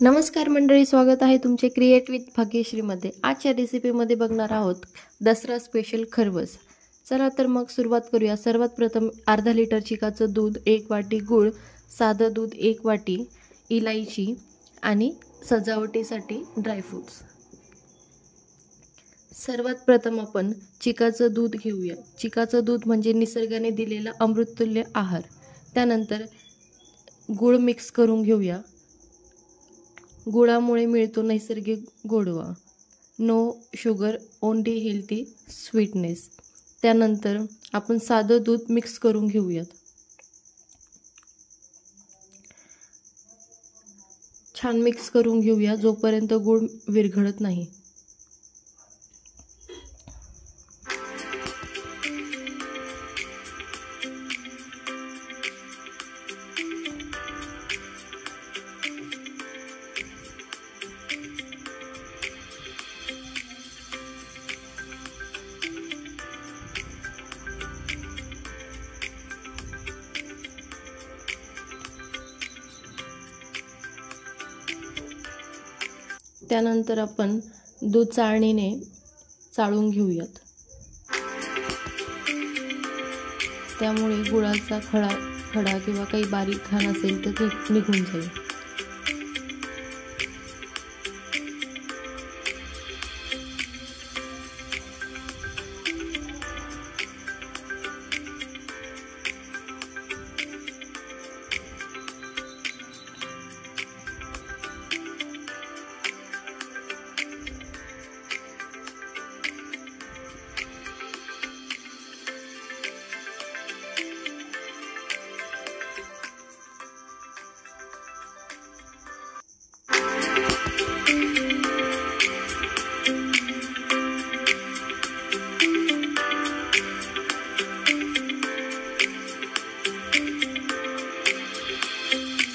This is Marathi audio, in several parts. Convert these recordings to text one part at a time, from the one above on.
नमस्कार मंडळी, स्वागत आहे तुमचे क्रिएट विथ भाग्यश्रीमध्ये। आजच्या रेसिपीमध्ये बघणार आहोत दसरा स्पेशल खरवस। चला तर मग सुरुवात करूया। सर्वात प्रथम अर्धा लिटर चिकाचं दूध, 1 वाटी गूळ, साधं दूध 1 वाटी, इलायची आणि सजावटीसाठी ड्रायफ्रुट्स। सर्वात प्रथम आपण चिकाचं दूध घेऊया। चिकाचं दूध म्हणजे निसर्गाने दिलेला अमृततुल्य आहार। त्यानंतर गूळ मिक्स करून घेऊया। गुळामुळे मिळतो नैसर्गिक गोडवा, no sugar only healthy sweetness. त्यानंतर आपण साधं दूध मिक्स करून घेऊयात। छान मिक्स करून घेऊया जोपर्यंत गूळ विरघळत नाही। त्यानंतर आपण दूध चाळणीने चाळून घेऊयात। त्यामुळे गुळाचा खडा किंवा काही बारीक घाण असेल तर ते निघून जाईल।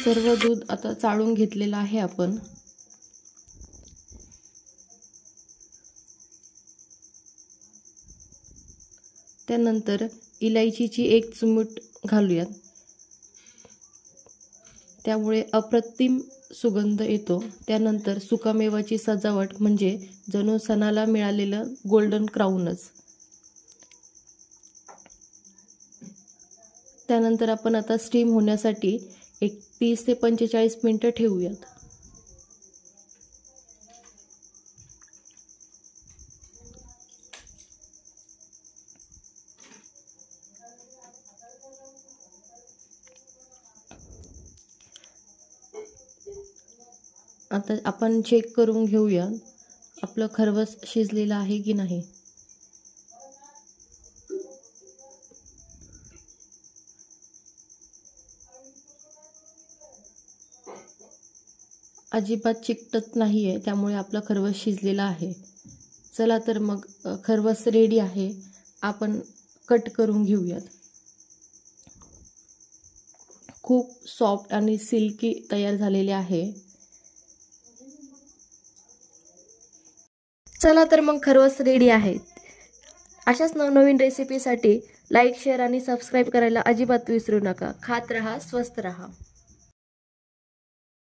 सर्व दूध आता चाळून घेतलेलं आहे आपण। त्यानंतर इलायचीची 1 चिमूट घालूयात। त्यामुळे अप्रतिम सुगंध येतो। त्यानंतर सुकामेवाची सजावट म्हणजे जणू सणाला मिळालेलं गोल्डन क्राऊनच। त्यानंतर आपण आता स्टीम होण्यासाठी 30 ते 45 मिनिटं ठेवूयात। आता आपण चेक करून घेऊया आपलं खरवस शिजलेलं आहे की नाही। अजिबात चिकटत नाहीये, त्यामुळे आपला खरवस शिजलेला आहे। चला तर मग खरवस रेडी आहे। आपण कट करून घेऊयात। खूप सॉफ्ट आणि सिल्की तयार झालेले आहे। चला तर मग खरवस रेडी आहे। अशाच नवनवीन रेसिपीसाठी लाईक, शेअर आणि सबस्क्राईब करायला अजिबात विसरू नका। खात रहा, स्वस्थ रहा।